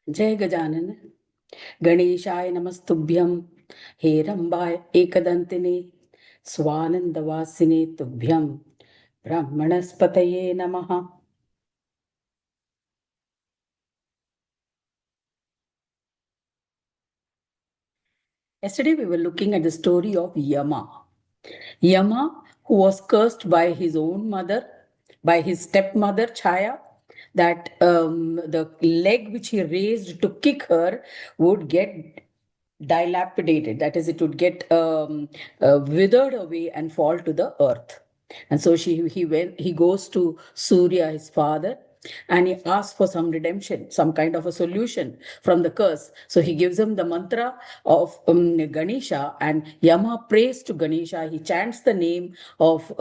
जय गजानन। गणेशाय नमस्तुभ्यं। हेरम्बाय एकदन्तिने स्वानन्दवासिने तुभ्यं ब्राह्मणस्पतये नमः. Yesterday we were looking at the story of Yama. Yama, who was cursed by his own mother, by his stepmother Chaya, that the leg which he raised to kick her would get dilapidated, that is, it would get withered away and fall to the earth. And so he goes to Surya, his father, and he asks for some redemption, some kind of a solution from the curse. So he gives him the mantra of Ganesha, and Yama prays to Ganesha. He chants the name of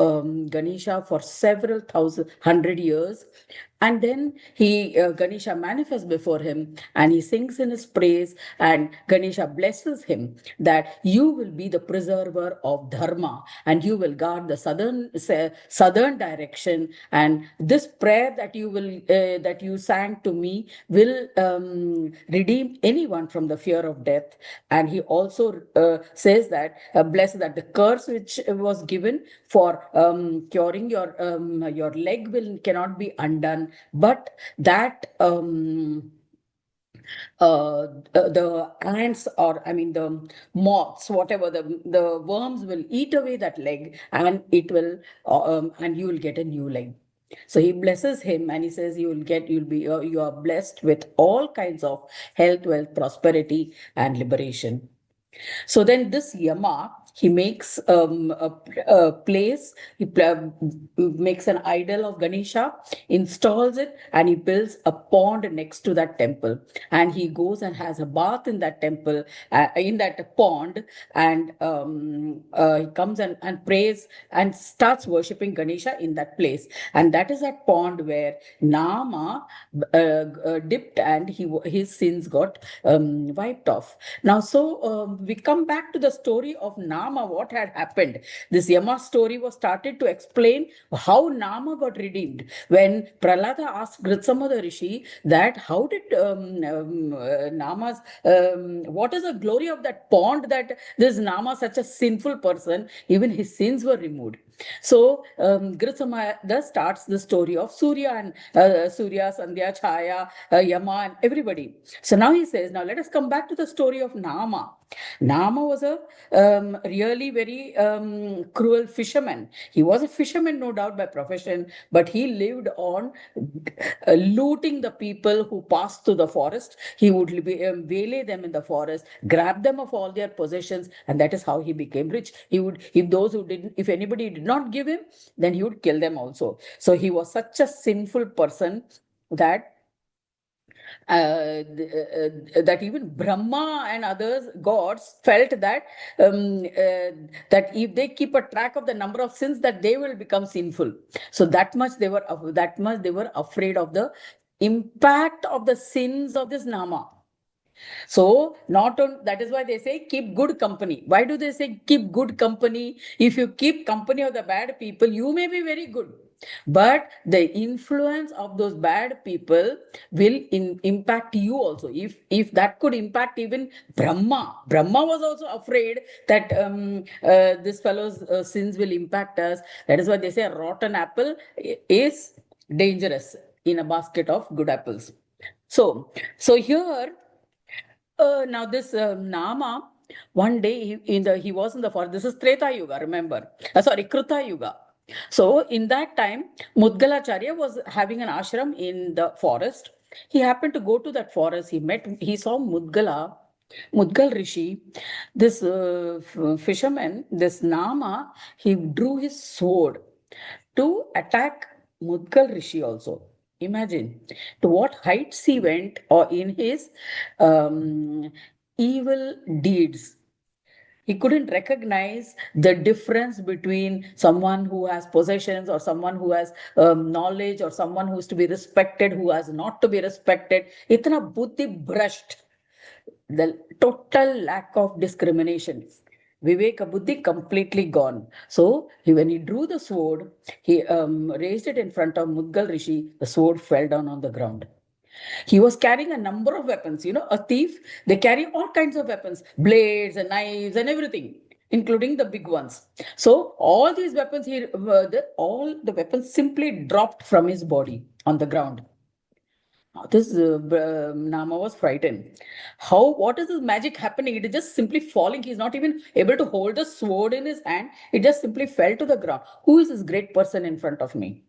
Ganesha for several thousand, 100 years. And then Ganesha manifests before him and he sings in his praise, and Ganesha blesses him that you will be the preserver of Dharma and you will guard the southern direction. And this prayer that you sang to me will redeem anyone from the fear of death. And he also says that, bless that the curse which was given for curing your leg cannot be undone, but that the ants, or I mean the moths, whatever, the worms will eat away that leg, and it will and you will get a new leg. So he blesses him and he says you are blessed with all kinds of health, wealth, prosperity, and liberation. So then this Yama, he makes a place, makes an idol of Ganesha, installs it, and he builds a pond next to that temple. And he goes and has a bath in that temple, in that pond, and he comes and prays and starts worshipping Ganesha in that place. And that is that pond where Nama dipped, and his sins got wiped off. Now, so we come back to the story of Nama, what had happened. This Yama story was started to explain how Nama got redeemed. When Prahlada asked Grutsamada Rishi that how did Nama's, what is the glory of that pond that this Nama, such a sinful person, even his sins were removed. So Grutsamada starts the story of Surya and Surya, Sandhya, Chaya, Yama, and everybody. So now he says, now let us come back to the story of Nama. Nama was a really very cruel fisherman. He was a fisherman, no doubt, by profession, but he lived on looting the people who passed through the forest. He would waylay them in the forest, grab them of all their possessions, and that is how he became rich. He would, if anybody did not give him, then he would kill them also. So he was such a sinful person that that even Brahma and others gods felt that if they keep a track of the number of sins, that they will become sinful. So that much they were afraid of the impact of the sins of this Nama. So not on, that is why they say keep good company. Why do they say keep good company? If you keep company of the bad people, you may be very good, but the influence of those bad people will impact you also. If that could impact even Brahma was also afraid that this fellow's sins will impact us. That is why they say a rotten apple is dangerous in a basket of good apples. So here, now this Nama, one day he was in the forest. This is Treta Yuga, remember? Sorry, Kruta Yuga. So in that time, Mudgalacharya was having an ashram in the forest. He happened to go to that forest. He saw Mudgal Rishi, this fisherman, this Nama. He drew his sword to attack Mudgal Rishi also. Imagine to what heights he went, or in his evil deeds. He couldn't recognize the difference between someone who has possessions, or someone who has knowledge, or someone who is to be respected, who has not to be respected. Itna buddhi brushed, the total lack of discrimination. Viveka Buddhi completely gone. So when he drew the sword, he raised it in front of Mudgal Rishi. The sword fell down on the ground. He was carrying a number of weapons. A thief, they carry all kinds of weapons, blades and knives and everything, including the big ones. So all these weapons, all the weapons simply dropped from his body on the ground. This Nama was frightened. What is this magic happening? It is just simply falling. He's not even able to hold the sword in his hand. It just simply fell to the ground. Who is this great person in front of me?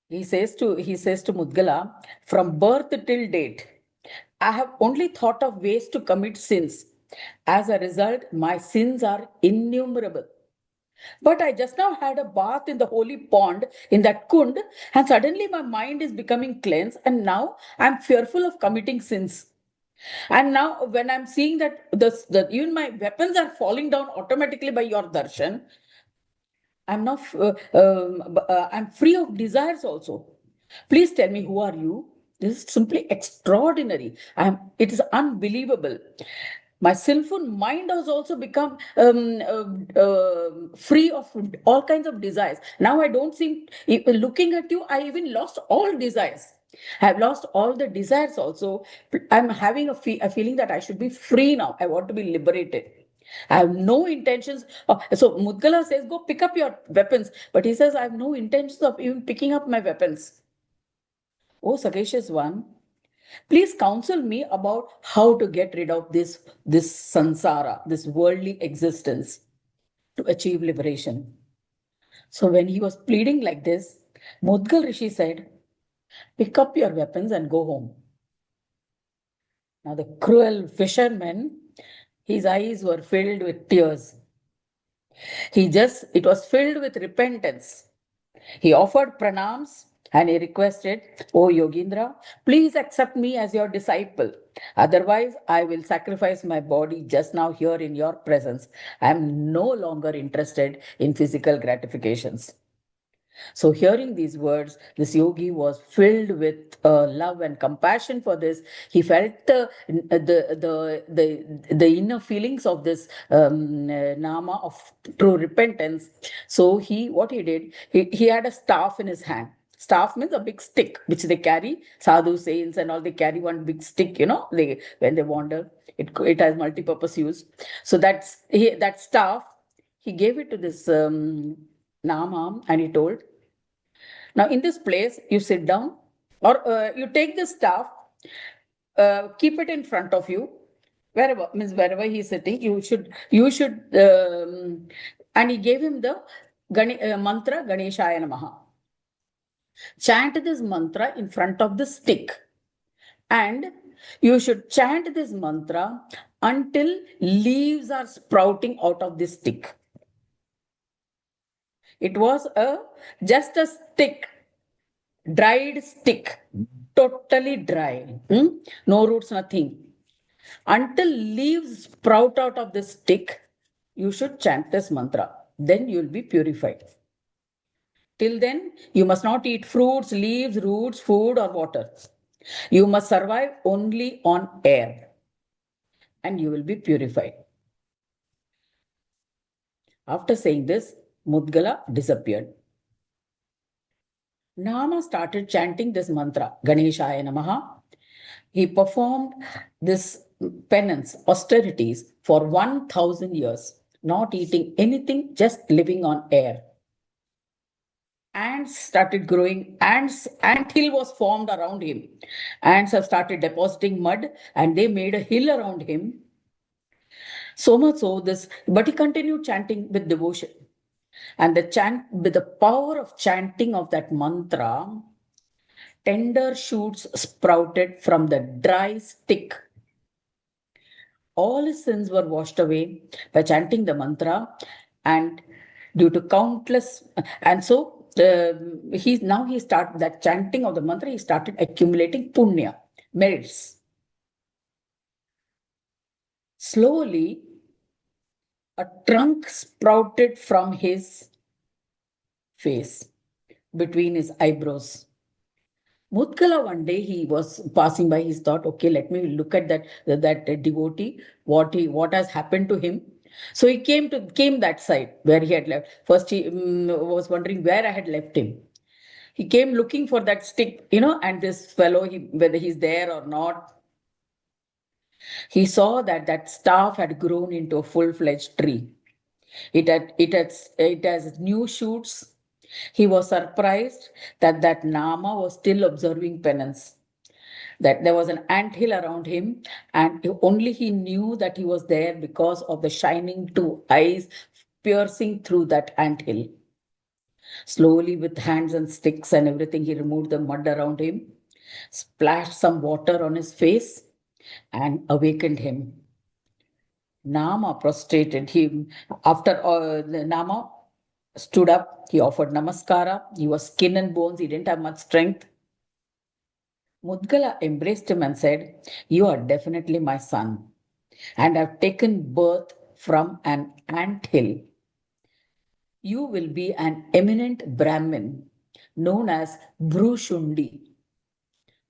He says to Mudgala, from birth till date, I have only thought of ways to commit sins. As a result, my sins are innumerable. But I just now had a bath in the holy pond in that kund, and suddenly my mind is becoming cleansed, and now I'm fearful of committing sins. And now, when I'm seeing that even my weapons are falling down automatically by your darshan, I'm not. I'm free of desires also. Please tell me, who are you? This is simply extraordinary. It is unbelievable. My sinful mind has also become free of all kinds of desires. Now I don't seem, looking at you, I even lost all desires. I have lost all the desires also. I'm having a feeling that I should be free now. I want to be liberated. I have no intentions. So Mudgala says, go pick up your weapons. But he says, I have no intentions of even picking up my weapons. Oh, sagacious one, please counsel me about how to get rid of this sansara, this worldly existence, to achieve liberation. So when he was pleading like this, Mudgal Rishi said, pick up your weapons and go home. Now the cruel fisherman, his eyes were filled with tears. It was filled with repentance. He offered pranams and he requested, O Yogindra, please accept me as your disciple. Otherwise, I will sacrifice my body just now here in your presence. I am no longer interested in physical gratifications. So, hearing these words, this yogi was filled with love and compassion for this. He felt the inner feelings of this nama of true repentance. So, what he did, he had a staff in his hand. Staff means a big stick which they carry. Sadhu saints and all, they carry one big stick. When they wander, it has multi-purpose use. So that staff, he gave it to this Nama, and he told, now in this place, you sit down, or you take the staff, keep it in front of you, wherever he's sitting, and he gave him the mantra Ganeshaya Namaha. Chant this mantra in front of the stick, and you should chant this mantra until leaves are sprouting out of this stick. It was just a stick, dried stick, totally dry, no roots, nothing. Until leaves sprout out of the stick, you should chant this mantra. Then you'll be purified. Till then, you must not eat fruits, leaves, roots, food, or water. You must survive only on air, and you will be purified. After saying this, Mudgala disappeared. Nama started chanting this mantra, Ganeshaya Namaha. He performed this penance, austerities for 1,000 years, not eating anything, just living on air. Ants started growing, ant hill was formed around him. Ants have started depositing mud and they made a hill around him. So much so but he continued chanting with devotion. And with the power of chanting of that mantra, tender shoots sprouted from the dry stick. All his sins were washed away by chanting the mantra, and due to countless, and so he started that chanting of the mantra. He started accumulating punya, merits. Slowly, a trunk sprouted from his face between his eyebrows. Mudgala, one day he was passing by, he thought, okay, let me look at that devotee, what has happened to him. So he came that side where he had left. First he was wondering where I had left him. He came looking for that stick, and this fellow, whether he's there or not, he saw that that staff had grown into a full-fledged tree. It has new shoots. He was surprised that Nama was still observing penance, that there was an anthill around him, and only he knew that he was there because of the shining two eyes piercing through that anthill. Slowly, with hands and sticks and everything, he removed the mud around him, splashed some water on his face, and awakened him. Nama prostrated him. After the Nama stood up, he offered namaskara. He was skin and bones, he didn't have much strength. Mudgala embraced him and said, "You are definitely my son, and have taken birth from an ant hill. You will be an eminent Brahmin known as Brushundi."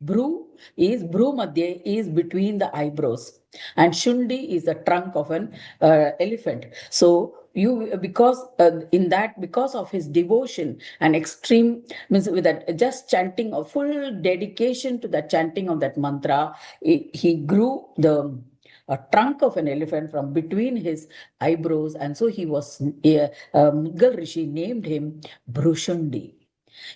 Bru madhye is between the eyebrows, and Shundi is the trunk of an elephant. So because of his devotion and extreme, means with that just chanting of full dedication to the chanting of that mantra, he grew the a trunk of an elephant from between his eyebrows, and so he was Mughal Rishi named him Brushundi.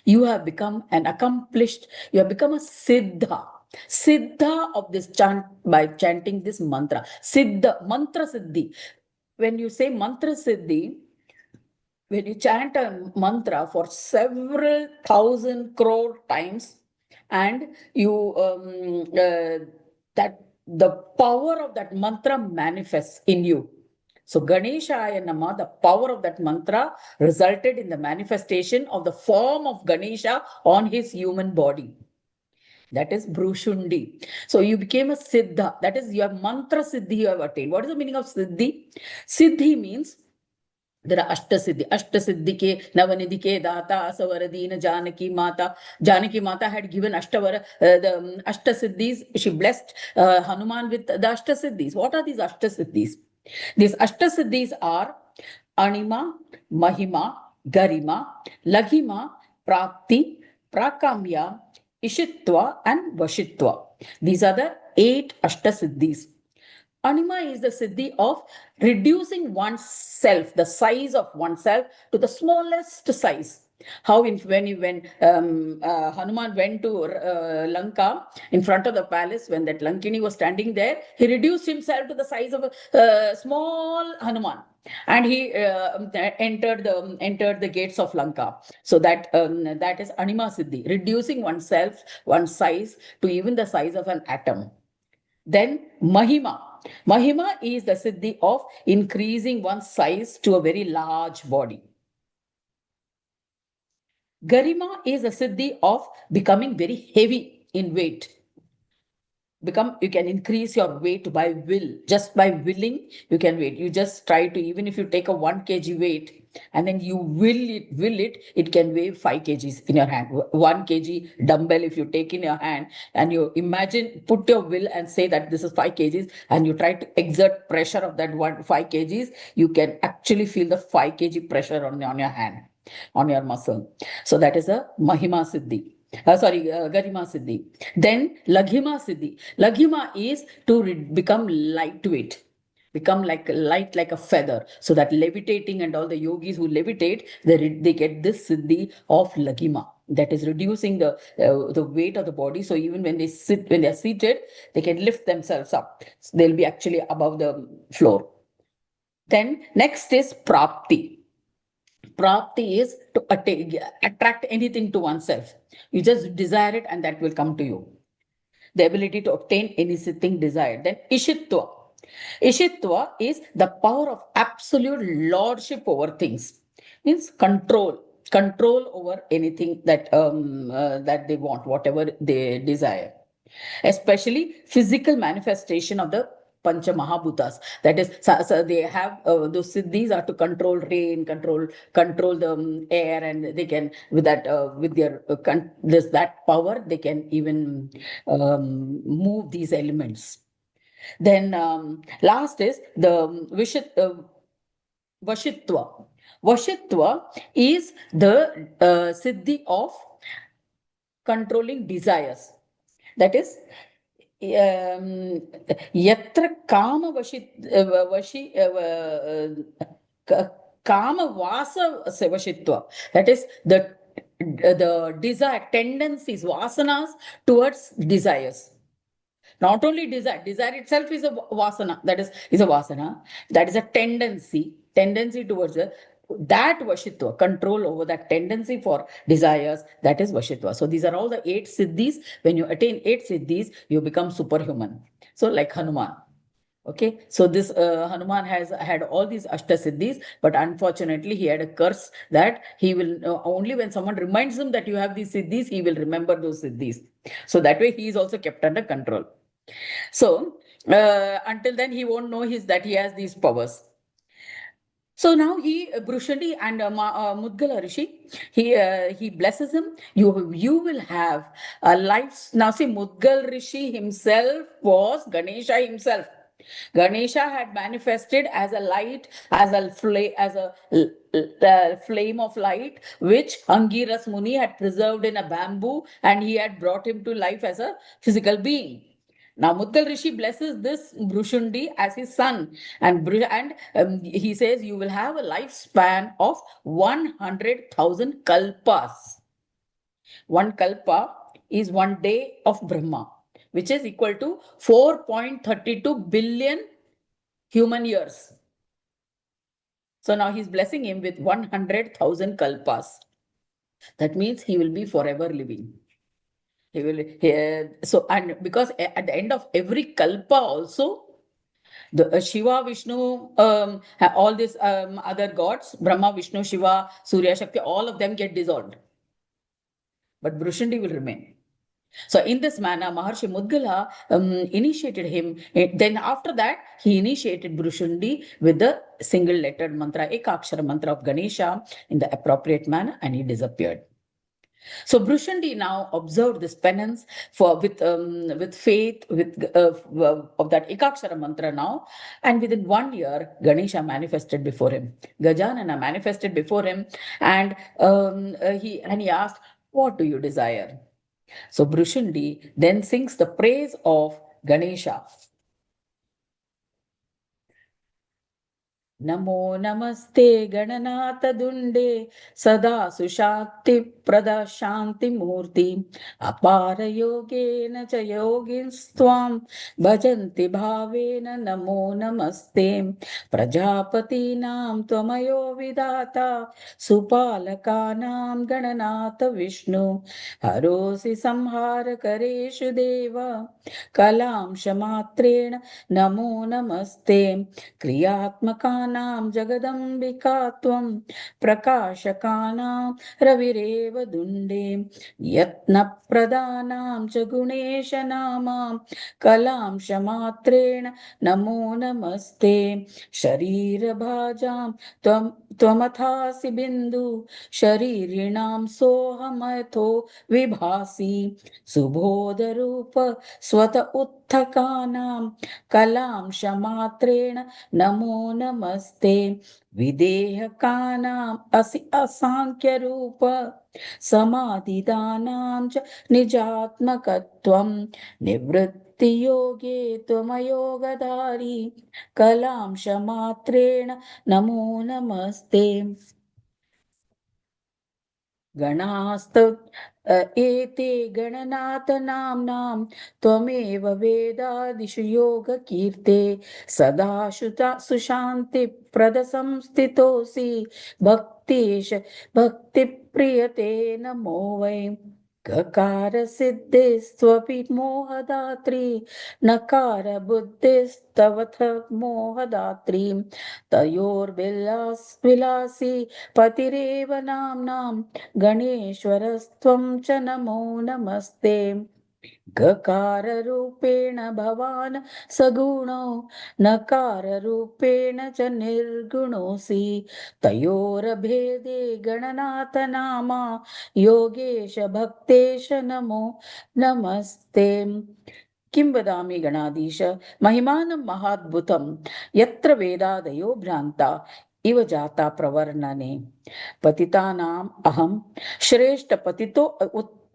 You have become an accomplished, you have become a Siddha. Siddha of this chant by chanting this mantra. Siddha, mantra Siddhi. When you say mantra Siddhi, when you chant a mantra for several thousand crore times, and that the power of that mantra manifests in you. So Ganeshaya Nama, the power of that mantra resulted in the manifestation of the form of Ganesha on his human body. That is Brushundi. So you became a Siddha. That is your mantra Siddhi you have attained. What is the meaning of Siddhi? Siddhi means there are Ashtasiddhi. Ashtasiddhi ke Navanidhi ke Data Asavaradina Janaki Mata. Janaki Mata had given the Ashtasiddhis. She blessed Hanuman with the Ashtasiddhis. What are these Ashtasiddhis? These Ashtasiddhis are Anima, Mahima, Garima, Laghima, Prapti, Prakamya, Ishitva, and Vashitva. These are the 8 Ashtasiddhis. Anima is the siddhi of reducing oneself, the size of oneself, to the smallest size. How when Hanuman went to Lanka in front of the palace, when that Lankini was standing there, he reduced himself to the size of a small Hanuman, and he entered the gates of Lanka. So that is Anima Siddhi, reducing oneself, one's size to even the size of an atom. Then Mahima. Mahima is the siddhi of increasing one's size to a very large body. Garima is a siddhi of becoming very heavy in weight. You can increase your weight by will. Just by willing, you can weight. You just try to, even if you take a 1 kg weight and then you it can weigh 5 kgs in your hand. 1 kg dumbbell, if you take in your hand and you imagine, put your will and say that this is 5 kgs, and you try to exert pressure of that 5 kgs, you can actually feel the 5 kg pressure on your hand, on your muscle. So that is a Mahima Siddhi. Garima Siddhi. Then Laghima Siddhi. Laghima is to become lightweight, become light like a feather. So that levitating, and all the yogis who levitate, they get this Siddhi of Laghima. That is reducing the weight of the body. So even when they are seated, they can lift themselves up. So they'll be actually above the floor. Then next is Prapti. Prapti is to attract anything to oneself. You just desire it and that will come to you. The ability to obtain anything desired. Then Ishitva. Ishitva is the power of absolute lordship over things. Means control over anything that they want, whatever they desire. Especially physical manifestation of the Pancha Mahabhutas. That is, so they have those siddhis are to control rain, control the air, and they can with that with their this that power they can even move these elements. Then last is the Vashitva. Vashitva is the siddhi of controlling desires. That is, yatra kama kama vasa vashitva. That is the desire tendencies, vasanas towards desires. Not only desire itself is a vasana, is a vasana, that is a tendency towards that vashitva, control over that tendency for desires, that is vashitva. So these are all the 8 siddhis. When you attain 8 siddhis, you become superhuman. So like Hanuman. Okay, so this Hanuman has had all these Ashtasiddhis, but unfortunately he had a curse that he will only when someone reminds him that you have these siddhis, he will remember those siddhis. So that way he is also kept under control. So until then he won't know that he has these powers. So now Brushandi and Mudgala Rishi, he blesses him. You will have a life. Now see, Mudgal Rishi himself was Ganesha himself. Ganesha had manifested as a light, as a flame of light, which Angiras Muni had preserved in a bamboo, and he had brought him to life as a physical being. Now Mudgal Rishi blesses this Brushundi as his son, and he says you will have a lifespan of 100,000 kalpas. One kalpa is 1 day of Brahma, which is equal to 4.32 billion human years. So now he's blessing him with 100,000 kalpas. That means he will be forever living. And because at the end of every kalpa also, the Shiva, Vishnu, all these other gods, Brahma, Vishnu, Shiva, Surya, Shakti, all of them get dissolved. But Brushandi will remain. So in this manner, Maharshi Mudgala initiated him. Then after that, he initiated Brushundi with the single lettered mantra, Ekakshara mantra of Ganesha in the appropriate manner, and he disappeared. So Brushandi now observed this penance with faith of that Ekakshara mantra now, and within 1 year, Ganesha manifested before him. Gajanana manifested before him, and he asked, "What do you desire?" So Brushandi then sings the praise of Ganesha. नमो नमस्ते गणनाथ दुंडे सदा सुशाक्ति प्रदा शांति मूर्ति अपार योगेन च योगिस्त्वां भजन्ति भावेन नमो नमस्ते प्रजापतीनां त्वमयो विधाता सुपालकानां गणनाथ विष्णु हरोसि संहारकरेषु देव कलांशमात्रेण नमो नमस्ते क्रियात्मकानां जगदम्बिका त्वं प्रकाशकानां रविरेव दुण्डे यत्नप्रदानां च गुणेश नामां कलांशमात्रेण नमो नमस्ते शरीरभाजां त्वमथासि बिन्दु शरीरिणां सोऽहमथो विभासि सुबोधरूप स्वत उत्थकानां कलांशमात्रेण नमो नमस्ते विदेहकानाम् असि असाङ्ख्यरूप समाधिदानां च निजात्मकत्वं निवृत्तियोगे त्वमयोगधारी कलांशमात्रेण नमो नमस्ते गणास्त एते गणनाथ नाम्नां त्वमेव वेदादिषु योगकीर्ते सदा सुशान्ति प्रदसंस्थितोऽसि भक्तिश भक्तिप्रियते नमो वै ककार सिद्धिस्त्वपि मोहदात्री नकार बुद्धिस्तवथ मोहदात्री तयोर्विलासी पतिरेव नाम्नां गणेश्वरस्त्वं च नमो नमस्ते गकार रूपेण भवान् सगुणो नकार रूपेण च निर्गुणोऽसि तयोरभेदे गणनाथ नामा योगेश भक्तेश नमो नमस्ते किं वदामि गणाधीश महिमानं महाद्भुतं यत्र वेदादयो भ्रान्ता इव जाता प्रवर्णने पतितानाम् अहं श्रेष्ठ पतितो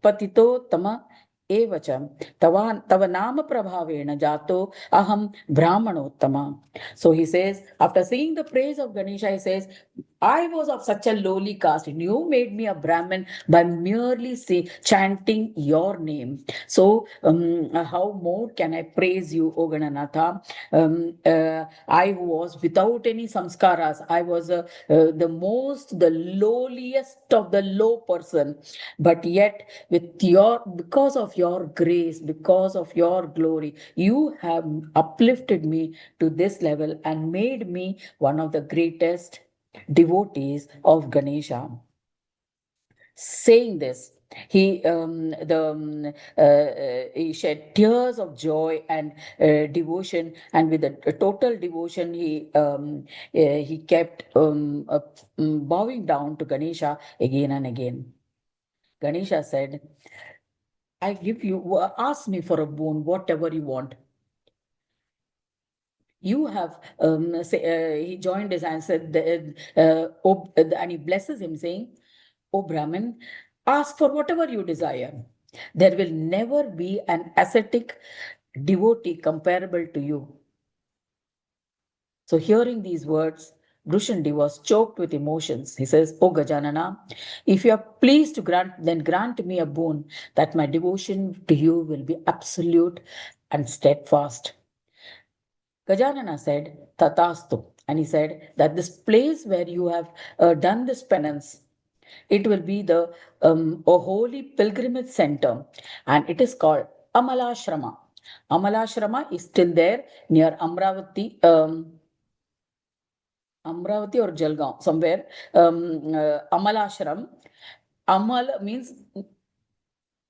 patito एव च तव नाम प्रभावेण jato aham brahmanottama. So he says, after singing the praise of Ganesha, he says, I was of such a lowly caste, and you made me a Brahmin by merely chanting your name. So, how more can I praise you, O Gananatha? I was without any samskaras. I was the lowliest of the low person. But yet, because of your grace, because of your glory, you have uplifted me to this level and made me one of the greatest devotees of Ganesha. Saying this, he shed tears of joy and devotion, and with a total devotion, he kept bowing down to Ganesha again and again. Ganesha said, I give you, ask me for a boon, whatever you want. You have, he joined his and said, and he blesses him, saying, O Brahmin, ask for whatever you desire. There will never be an ascetic devotee comparable to you. So, hearing these words, Bhrushandi was choked with emotions. He says, O Gajanana, if you are pleased to grant, then grant me a boon that my devotion to you will be absolute and steadfast. Gajanana said, Tatastu. And he said that this place where you have done this penance, it will be a holy pilgrimage center, and it is called Amalashrama. Amalashrama is still there near Amravati or Jalgaon, somewhere. Amalashram. Amal means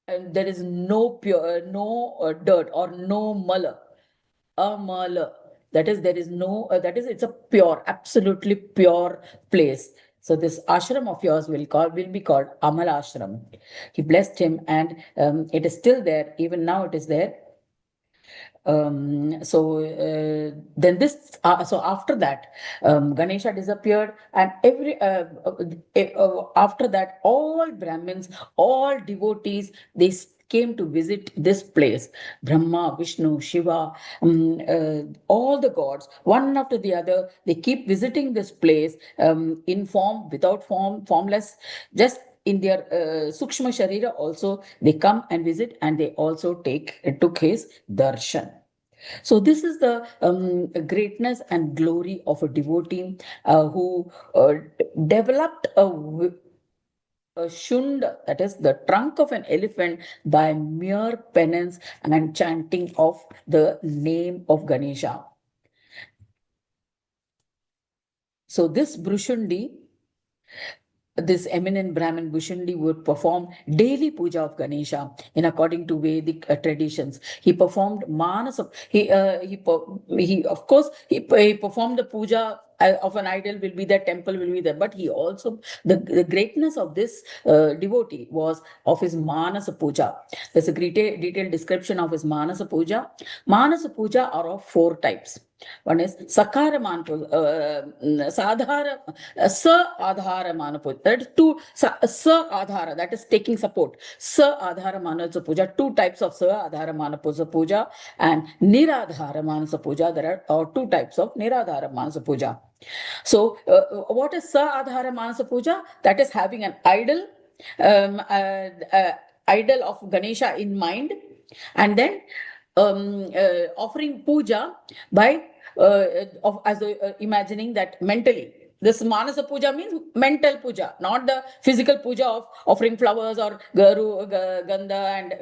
there is no pure, no dirt or no mala. Amala. That is, there is no, that is, it's a pure, absolutely pure place. So this ashram of yours will be called Amal Ashram. He blessed him, and it is still there. Even now, it is there. So after that, Ganesha disappeared, and after that, all Brahmins, all devotees, they came to visit this place. Brahma, Vishnu, Shiva, all the gods, one after the other, they keep visiting this place, in form, without form, formless, just in their sukshma sharira also. They come and visit, and they also took his darshan. So this is the greatness and glory of a devotee who developed a shund, that is the trunk of an elephant, by mere penance and chanting of the name of Ganesha. So this Bhushundi, this eminent Brahmin Bhushundi, would perform daily puja of Ganesha in according to Vedic traditions. He performed manas of he of course he performed the puja of an idol, will be there, temple will be there, but he also, the greatness of this devotee was of his manasa puja. There's a detailed description of his manasa puja. Manasa puja are of four types. One is Sakara Sadhara, Sa Adhara Manapuja. That is two, Sa Adhara, that is taking support. Sa Adhara Manasa Puja, two types of Sa Adhara Manasa Puja, and Niradhara Manasa Puja. There are two types of Niradhara Manasa Puja. So, what is Sa Adhara Manasa Puja? That is having an um, uh, uh, idol of Ganesha in mind, and then offering puja by imagining that mentally. This Manasa Puja means mental puja, not the physical puja of offering flowers or ganda and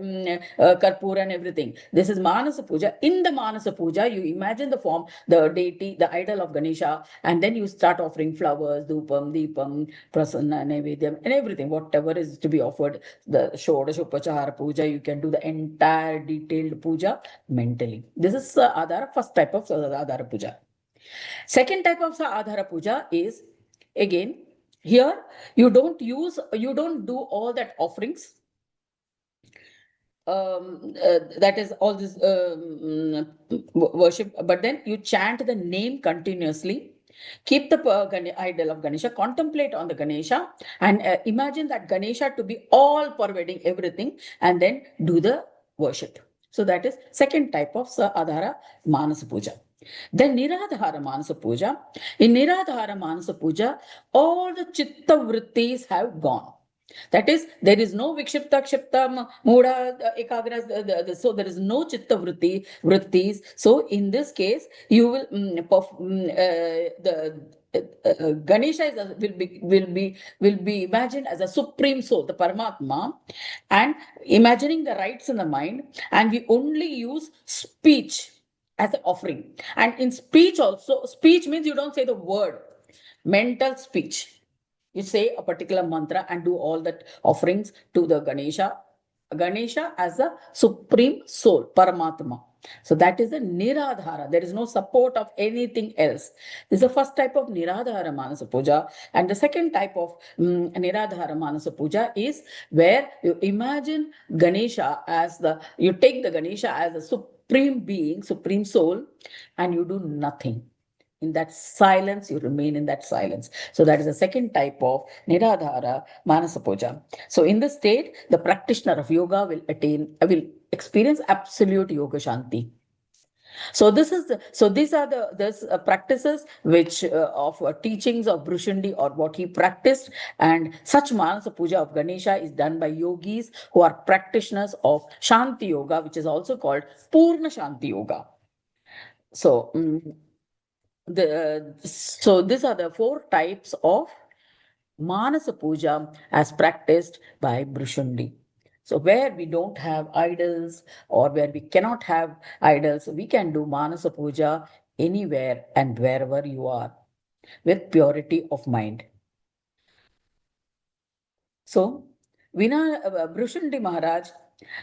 karpura and everything. This is Manasa Puja. In the Manasa Puja, you imagine the form, the deity, the idol of Ganesha, and then you start offering flowers, dupam, deepam, prasanna, nevedyam, and everything, whatever is to be offered. The Shodashopachara Puja, you can do the entire detailed puja mentally. This is Adhara, first type of Adhara Puja. Second type of Adhara Puja is, again, here you don't do all that offerings. That is all this worship, but then you chant the name continuously. Keep the idol of Ganesha, contemplate on the Ganesha, and imagine that Ganesha to be all pervading everything, and then do the worship. So that is second type of Adhara Manasa Puja. Then Niradhara Manasa Puja. In Niradhara Manasa Puja, all the Chitta Vrittis have gone. That is, there is no Vikshipta, Kshipta, Mudha, Ekagra, so there is no Chitta Vrittis. So in this case, you will, Ganesha will be imagined as a supreme soul, the Paramatma, and imagining the rites in the mind, and we only use speech as an offering. And in speech also, speech means you don't say the word, mental speech. You say a particular mantra and do all that offerings to the Ganesha as a supreme soul, Paramatma. So that is the Niradhara. There is no support of anything else. This is the first type of Niradhara Manasa Puja. And the second type of Niradhara Manasa Puja is where you imagine Ganesha as you take the Ganesha as a supreme being, supreme soul, and you do nothing. In that silence, you remain in that silence. So that is the second type of Niradhara Manasa Puja. So in this state, the practitioner of yoga will experience absolute yoga shanti. So these are the practices which of teachings of Brushundi, or what he practiced, and such Manasa Puja of Ganesha is done by yogis who are practitioners of Shanti Yoga, which is also called Purna Shanti Yoga. So so these are the four types of Manasa Puja as practiced by Brushundi. So where we don't have idols, or where we cannot have idols, we can do Manasa Puja anywhere and wherever you are with purity of mind. So Brushundi Maharaj,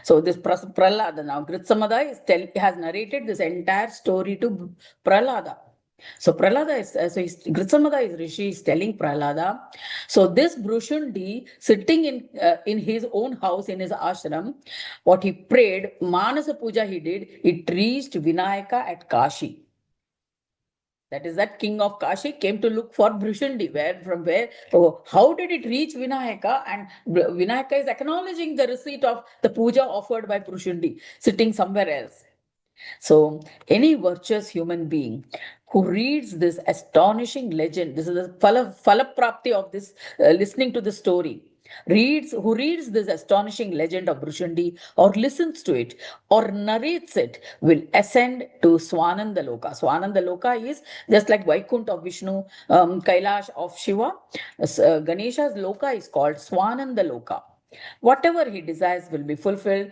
so this Prahlada, now Grutsamada has narrated this entire story to Prahlada. So Prahlada is, Grutsamada is Rishi is telling Prahlada. So this Brushundi sitting in his own house, in his ashram, what he prayed, Manasa Puja he did, it reached Vinayaka at Kashi. That is, that king of Kashi came to look for Brushundi. From where? Oh, how did it reach Vinayaka? And Vinayaka is acknowledging the receipt of the puja offered by Brushundi, sitting somewhere else. So, any virtuous human being who reads this astonishing legend, this is the falaprapti of this, listening to the story, who reads this astonishing legend of Brushundi, or listens to it, or narrates it, will ascend to Swananda Loka. Swananda Loka is just like Vaikuntha of Vishnu, Kailash of Shiva. Ganesha's Loka is called Swananda Loka. Whatever he desires will be fulfilled.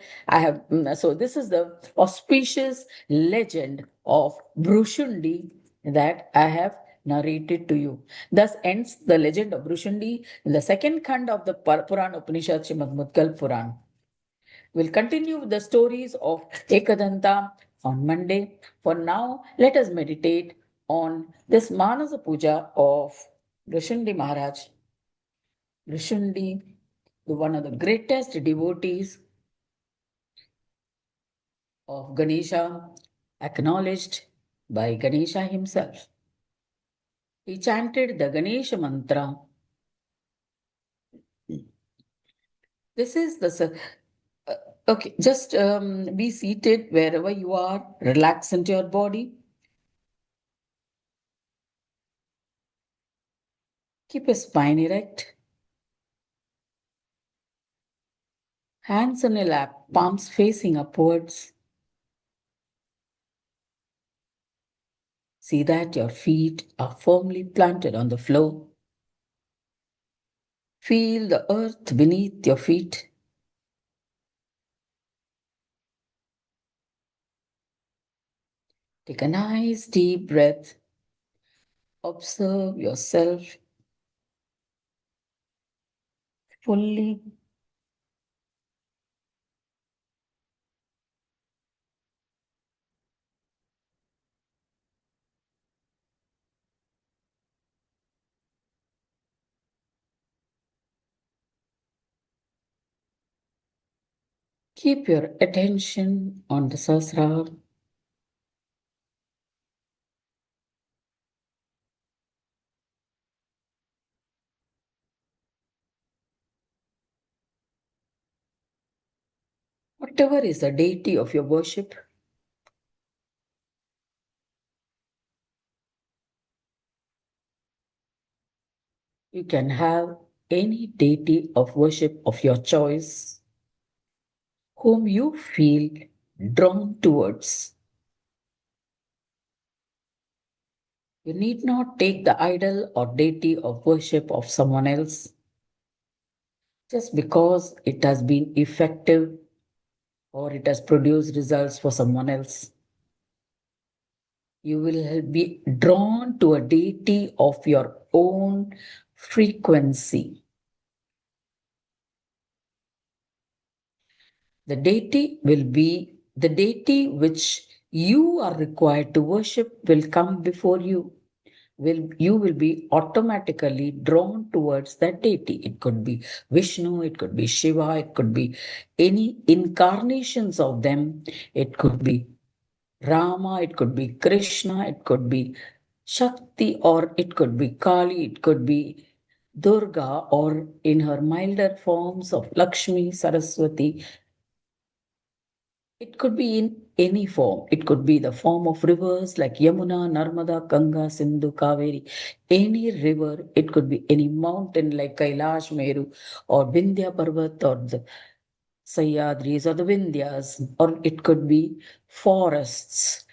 So this is the auspicious legend of Brushundi that I have narrated to you. Thus ends the legend of Brushundi in the second khand of the Puran Upanishad, Srimad Mudgal Puran. We'll continue with the stories of Ekadanta on Monday. For now, let us meditate on this Manasa Puja of Brushundi Maharaj. Brushundi, one of the greatest devotees of Ganesha, acknowledged by Ganesha himself. He chanted the Ganesha mantra. This is the okay. Just be seated wherever you are. Relax into your body. Keep your spine erect. Hands on your lap, palms facing upwards. See that your feet are firmly planted on the floor. Feel the earth beneath your feet. Take a nice deep breath. Observe yourself fully. Keep your attention on the Sahasrara. Whatever is the deity of your worship, you can have any deity of worship of your choice, whom you feel drawn towards. You need not take the idol or deity of worship of someone else just because it has been effective or it has produced results for someone else. You will be drawn to a deity of your own frequency. The deity will be the deity which you are required to worship will come before you. You will be automatically drawn towards that deity. It could be Vishnu, it could be Shiva, it could be any incarnations of them. It could be Rama, it could be Krishna, it could be Shakti, or it could be Kali, it could be Durga, or in her milder forms of Lakshmi, Saraswati. It could be in any form. It could be the form of rivers like Yamuna, Narmada, Ganga, Sindhu, Kaveri, any river. It could be any mountain like Kailash, Meru, or Vindhya Parvat, or the Sahyadris, or the Vindhyas, or it could be forests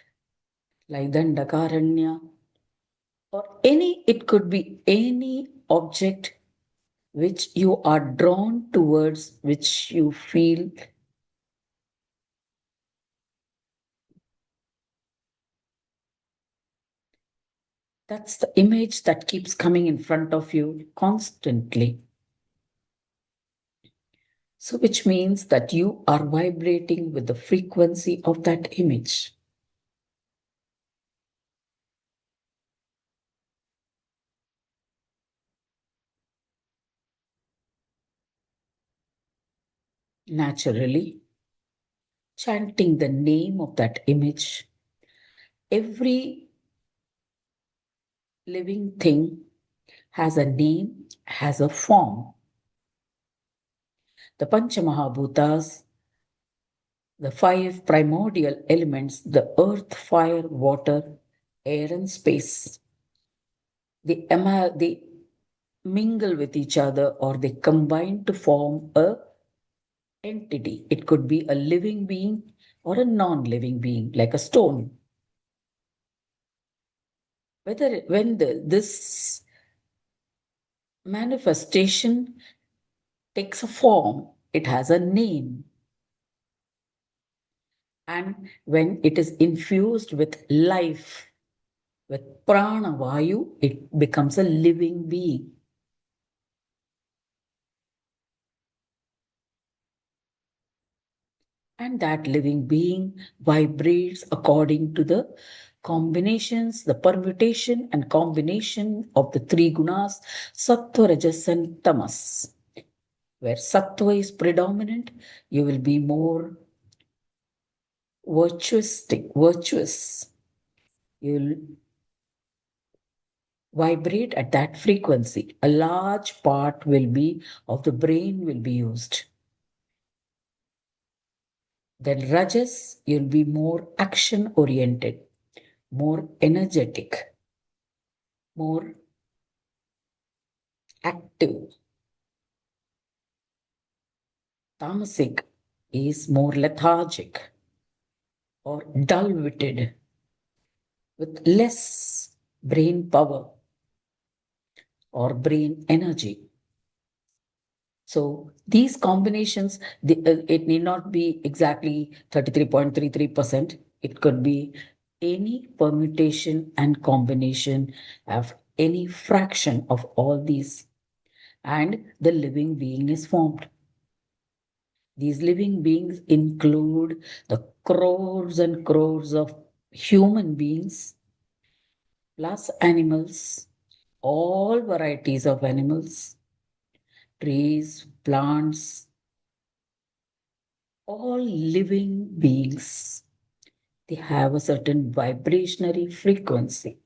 like Dandakaranya, or any, it could be any object which you are drawn towards, which you feel. That's the image that keeps coming in front of you constantly. So, which means that you are vibrating with the frequency of that image. Naturally, chanting the name of that image, every living thing has a name, has a form. The Panchamahabhutas, the five primordial elements, the earth, fire, water, air, and space, they mingle with each other or they combine to form a entity. It could be a living being or a non-living being, like a stone. This manifestation takes a form, it has a name. And when it is infused with life, with prana vayu, it becomes a living being. And that living being vibrates according to the combinations, the permutation and combination of the three gunas, sattva, rajas, and tamas. Where sattva is predominant, you will be more virtuous. You'll vibrate at that frequency. A large part will be of the brain will be used. Then rajas, you'll be more action oriented, more energetic, more active. Tamasic is more lethargic or dull witted with less brain power or brain energy. So these combinations, it need not be exactly 33.33%. It could be any permutation and combination of any fraction of all these, and the living being is formed. These living beings include the crores and crores of human beings, plus animals, all varieties of animals, trees, plants, all living beings. They have a certain vibrationary frequency.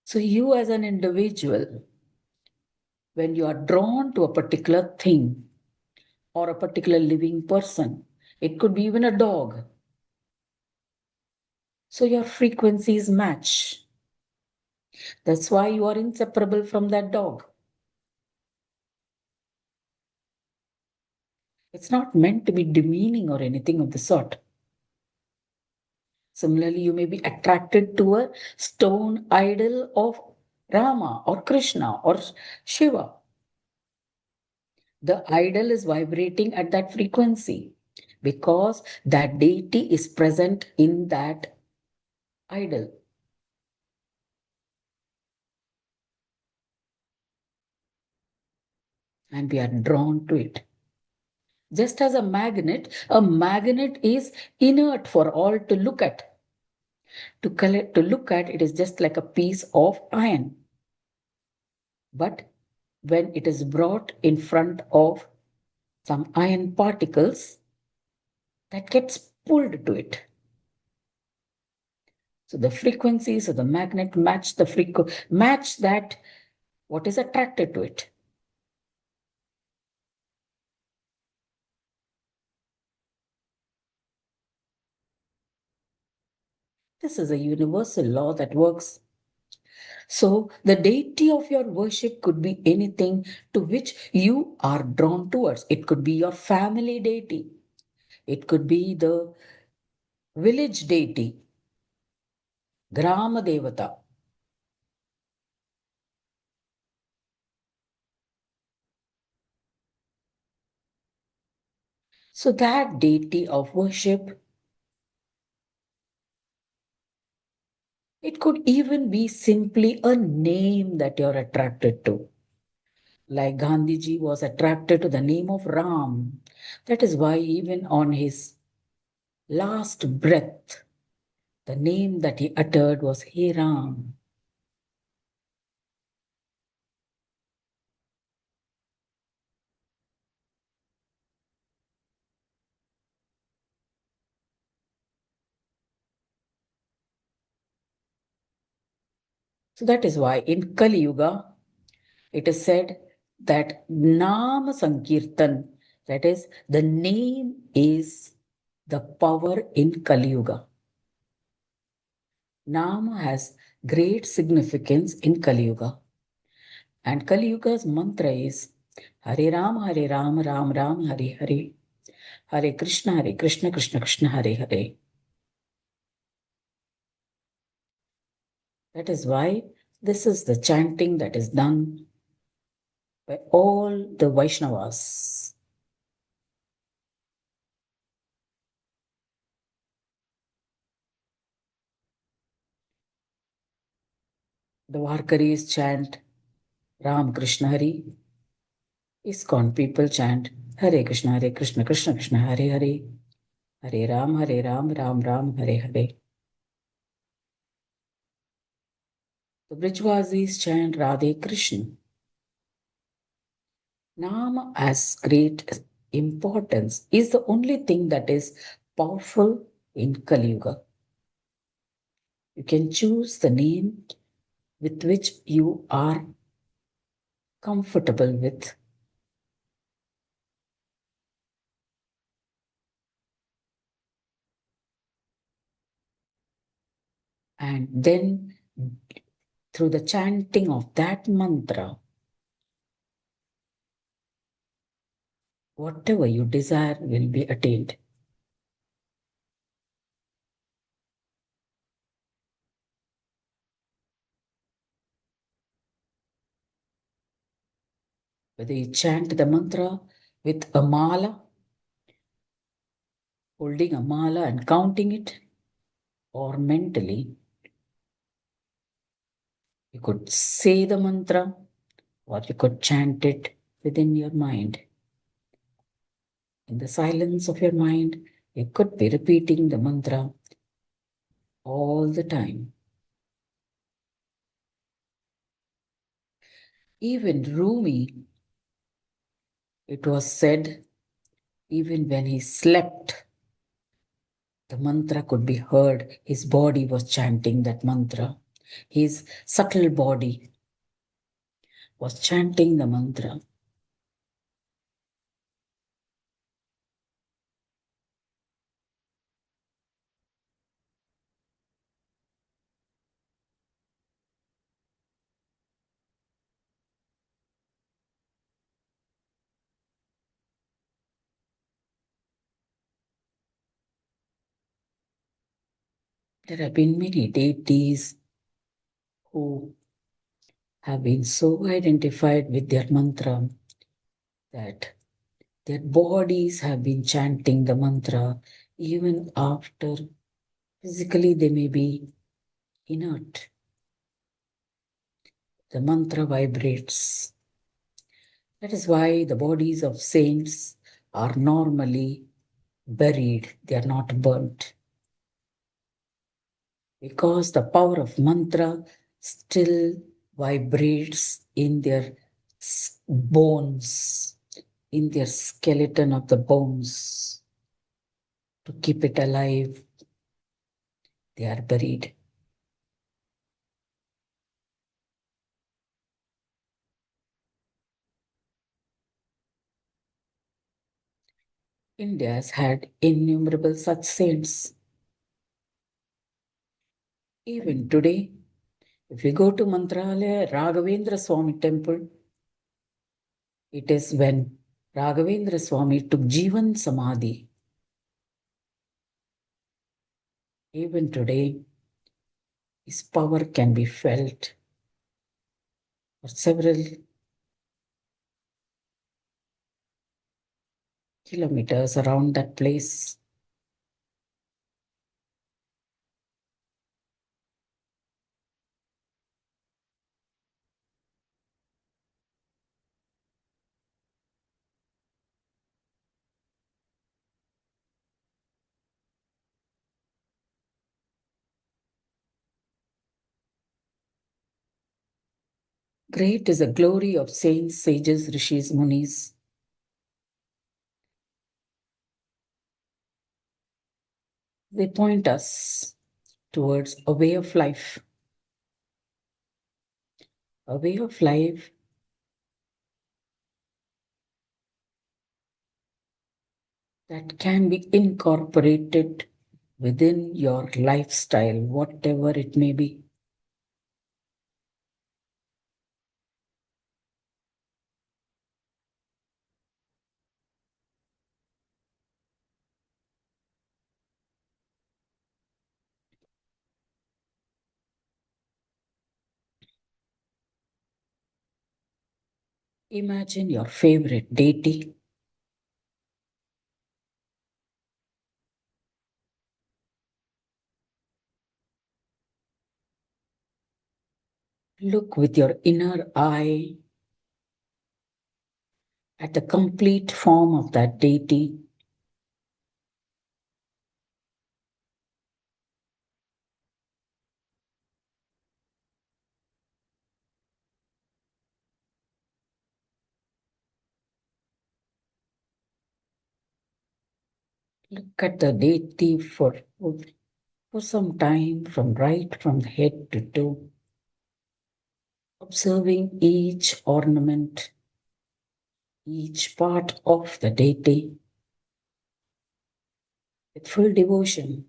So, you as an individual, when you are drawn to a particular thing, or a particular living person. It could be even a dog. So your frequencies match. That's why you are inseparable from that dog. It's not meant to be demeaning or anything of the sort. Similarly, you may be attracted to a stone idol of Rama or Krishna or Shiva. The idol is vibrating at that frequency because that deity is present in that idol. And we are drawn to it. Just as a magnet is inert for all to look at. To look at, it is just like a piece of iron. But when it is brought in front of some iron particles, that gets pulled to it. So the frequencies of the magnet match match that what is attracted to it. This is a universal law that works. So the deity of your worship could be anything to which you are drawn towards. It could be your family deity. It could be the village deity, Grama Devata. So that deity of worship, it could even be simply a name that you're attracted to. Like Gandhiji was attracted to the name of Ram. That is why even on his last breath, the name that he uttered was He Ram. So that is why in Kali Yuga, it is said that Nama Sankirtan, that is, the name is the power in Kali Yuga. Nama has great significance in Kali Yuga. And Kali Yuga's mantra is Hare Ram, Ram Ram, Hare Hare. Hare Krishna, Krishna Krishna, Hare Hare. That is why this is the chanting that is done by all the Vaishnavas. The Varkaris chant Ram Krishna Hare. ISKCON people chant Hare Krishna, Krishna Krishna, Hare Hare. Hare Ram, Ram Ram, Hare Hare. The Brijvasis chant Radhe Krishna. Nama as great importance is the only thing that is powerful in Kali Yuga. You can choose the name with which you are comfortable with. And then through the chanting of that mantra, whatever you desire will be attained. Whether you chant the mantra with a mala, holding a mala and counting it, or mentally, you could say the mantra or you could chant it within your mind. In the silence of your mind, you could be repeating the mantra all the time. Even Rumi, it was said, even when he slept, the mantra could be heard. His body was chanting that mantra. His subtle body was chanting the mantra. There have been many deities who have been so identified with their mantra that their bodies have been chanting the mantra even after physically they may be inert. The mantra vibrates. That is why the bodies of saints are normally buried, they are not burnt. Because the power of mantra still vibrates in their bones, in their skeleton of the bones. To keep it alive, they are buried. India has had innumerable such saints. Even today, if we go to Mantralaya, Raghavendra Swami temple, it is when Raghavendra Swami took Jivan Samadhi. Even today, his power can be felt for several kilometers around that place. Great is the glory of saints, sages, rishis, munis. They point us towards a way of life that can be incorporated within your lifestyle, whatever it may be. Imagine your favorite deity. Look with your inner eye at the complete form of that deity. Look at the deity for some time, from head to toe, observing each ornament, each part of the deity with full devotion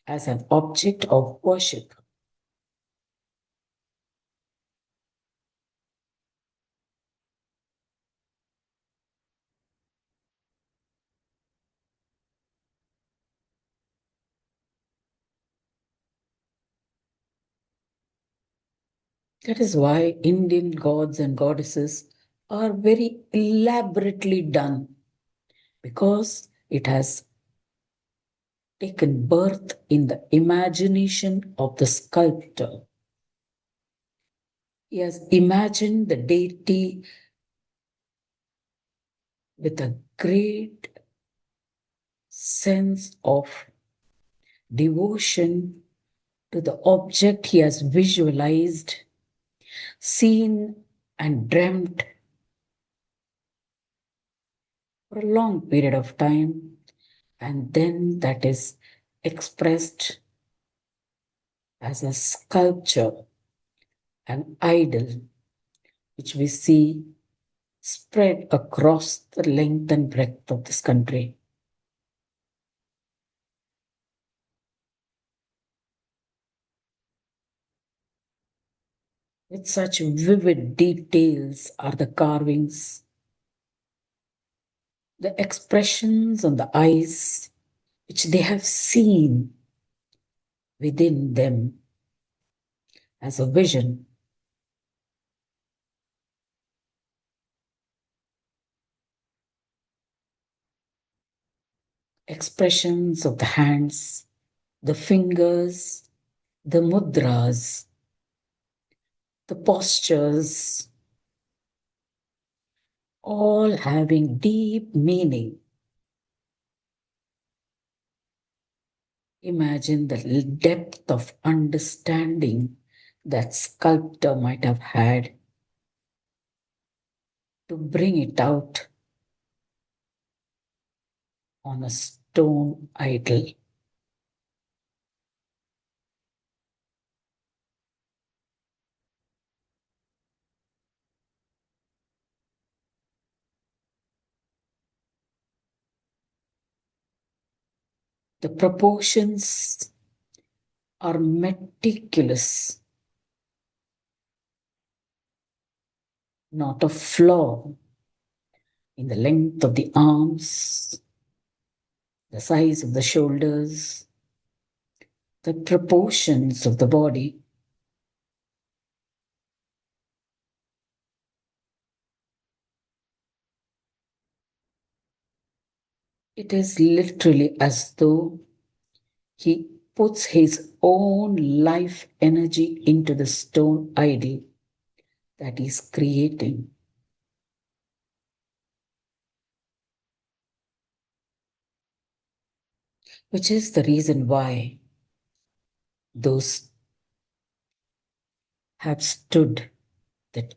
as an object of worship. That is why Indian gods and goddesses are very elaborately done because it has taken birth in the imagination of the sculptor. He has imagined the deity with a great sense of devotion to the object he has visualized, seen, and dreamt for a long period of time, and then that is expressed as a sculpture, an idol, which we see spread across the length and breadth of this country. With such vivid details are the carvings. the expressions on the eyes which they have seen within them as a vision. Expressions of the hands, the fingers, the mudras, the postures, all having deep meaning. Imagine the depth of understanding that sculptor might have had to bring it out on a stone idol. The proportions are meticulous, not a flaw in the length of the arms, the size of the shoulders, the proportions of the body. It is literally as though he puts his own life energy into the stone idol that he's creating. Which is the reason why those have stood the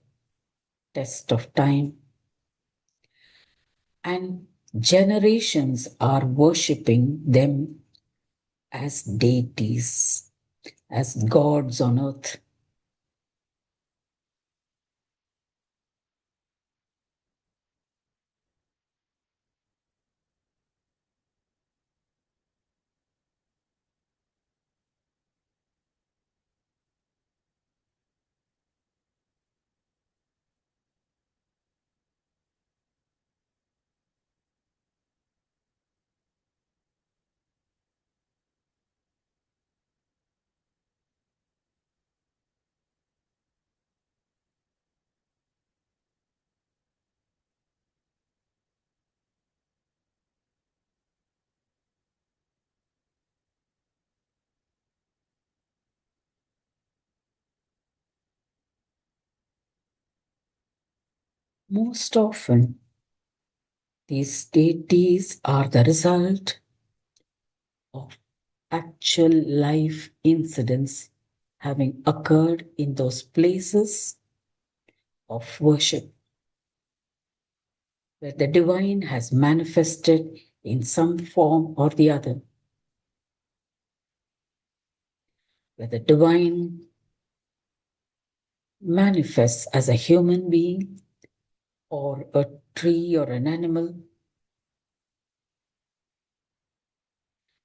test of time and generations are worshipping them as deities, as gods on earth. Most often, these deities are the result of actual life incidents having occurred in those places of worship where the divine has manifested in some form or the other, where the divine manifests as a human being or a tree or an animal,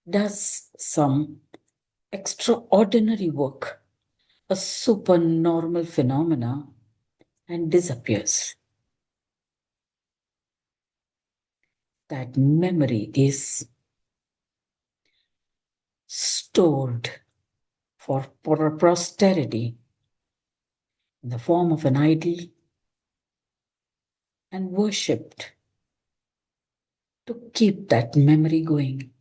does some extraordinary work, a supernormal phenomena, and disappears. That memory is stored for posterity in the form of an idol and worshipped to keep that memory going.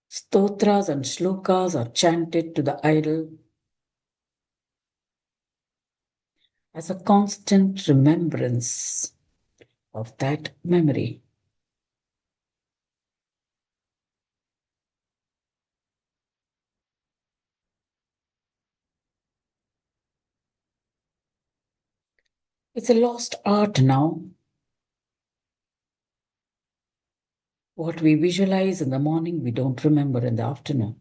Stotras and shlokas are chanted to the idol as a constant remembrance of that memory. It's a lost art now. What we visualize in the morning, we don't remember in the afternoon.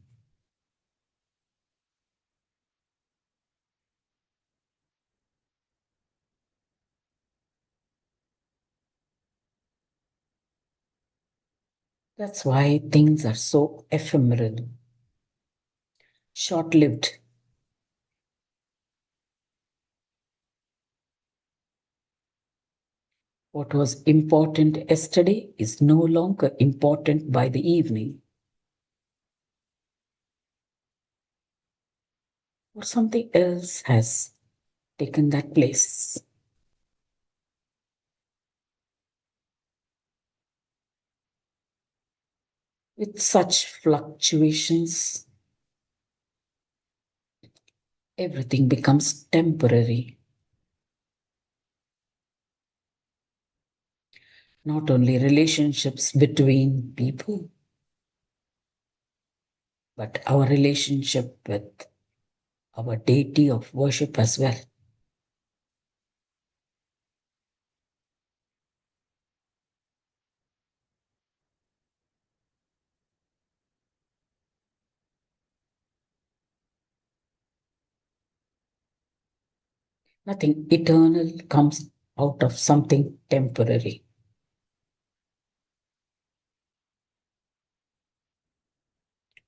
That's why things are so ephemeral, short lived. What was important yesterday is no longer important by the evening, or something else has taken that place. With such fluctuations, everything becomes temporary. Not only relationships between people, but our relationship with our deity of worship as well. Nothing eternal comes out of something temporary.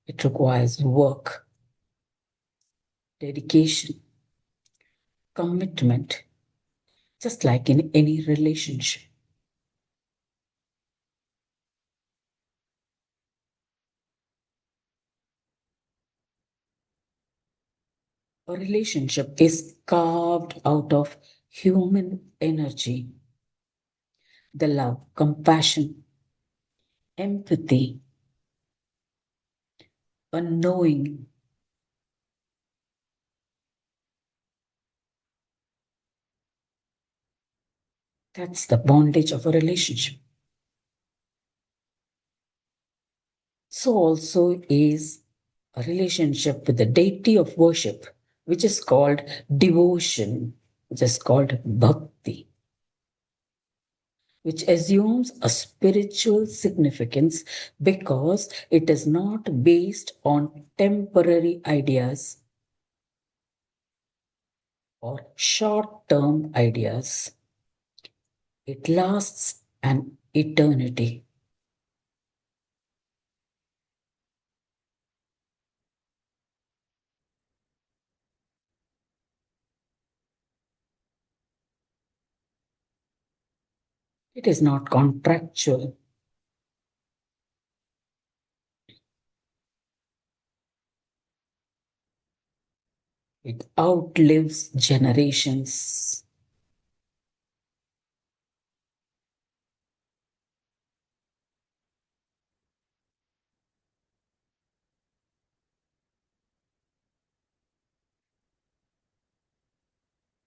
It requires work, dedication, commitment, just like in any relationship. A relationship is carved out of human energy, the love, compassion, empathy, a knowing. That's the bondage of a relationship. So also is a relationship with the deity of worship, which is called devotion, which is called bhakti, which assumes a spiritual significance because it is not based on temporary ideas or short term ideas. It lasts an eternity. It is not contractual. It outlives generations.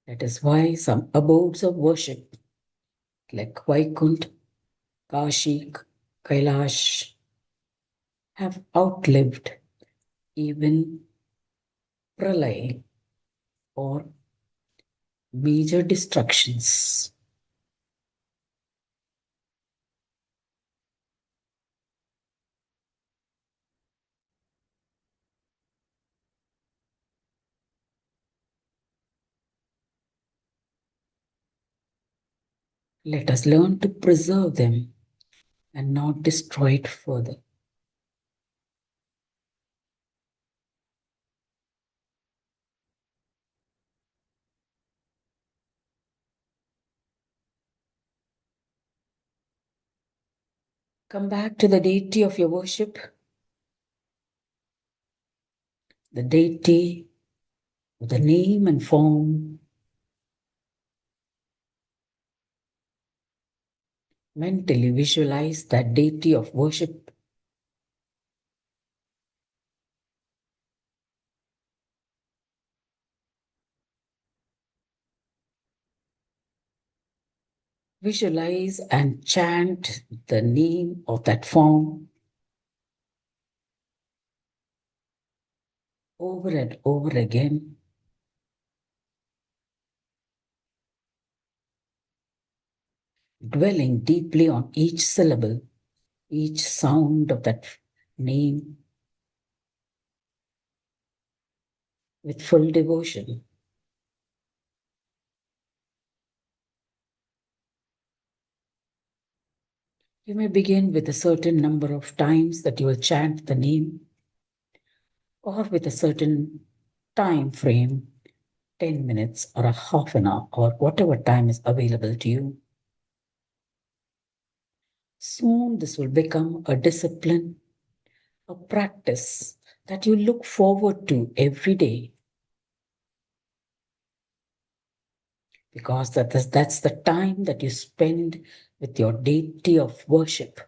That is why some abodes of worship, like Vaikunt, Kashi, Kailash, have outlived even Pralay or major destructions. Let us learn to preserve them and not destroy it further. Come back to the deity of your worship, the deity with the name and form. Mentally visualize that deity of worship. Visualize and chant the name of that form over and over again. Dwelling deeply on each syllable, each sound of that name with full devotion. You may begin with a certain number of times that you will chant the name, or with a certain time frame, 10 minutes or a half an hour, or whatever time is available to you. Soon this will become a discipline, a practice that you look forward to every day, because that's the time that you spend with your deity of worship.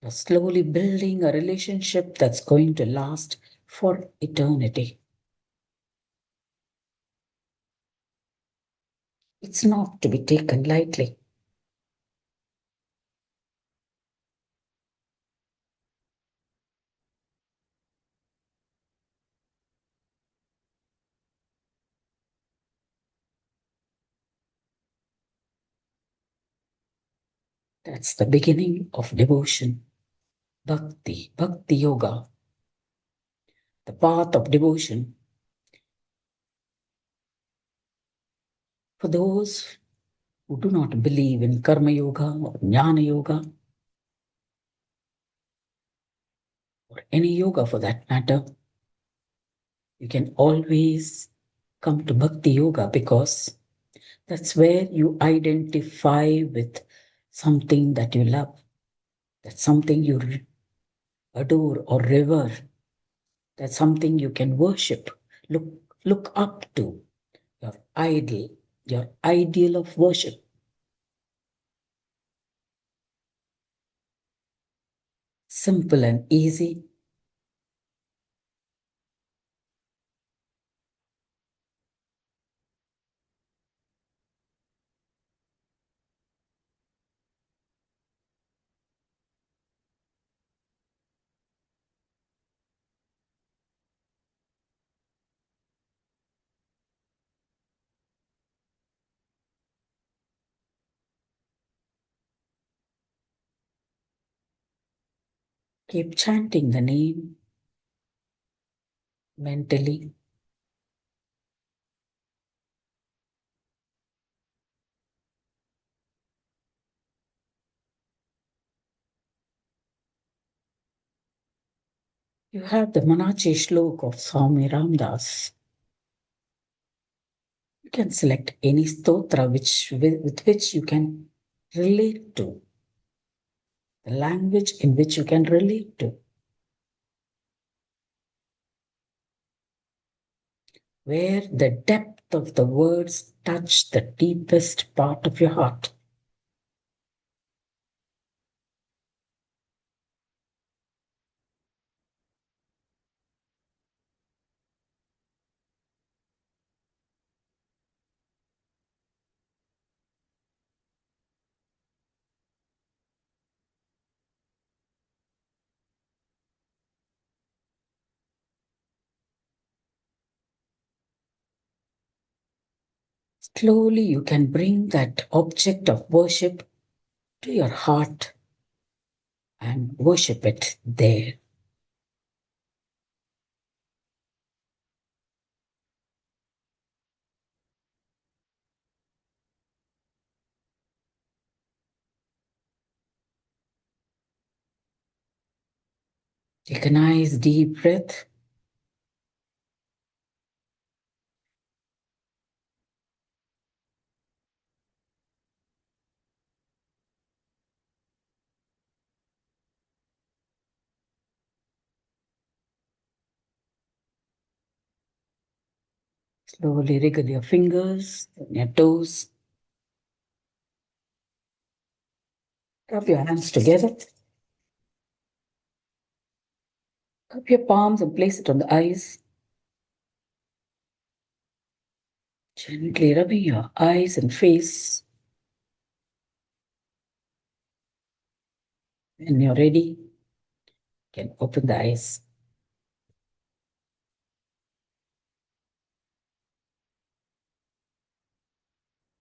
You're slowly building a relationship that's going to last for eternity. It's not to be taken lightly. That's the beginning of devotion, bhakti yoga, the path of devotion. For those who do not believe in karma yoga or jnana yoga or any yoga for that matter, you can always come to bhakti yoga, because that's where you identify with something that you love, that's something you adore or revere, that's something you can worship, look, look up to, your idol, your ideal of worship. Simple and easy. Keep chanting the name mentally. You have the Manache Shlok of Swami Ramdas. You can select any stotra with which you can relate to, the language in which you can relate to, where the depth of the words touch the deepest part of your heart. Slowly, you can bring that object of worship to your heart and worship it there. Take a nice deep breath. Slowly wriggle your fingers and your toes. Rub your hands together. Cup your palms and place it on the eyes. Gently rubbing your eyes and face. When you're ready, you can open the eyes.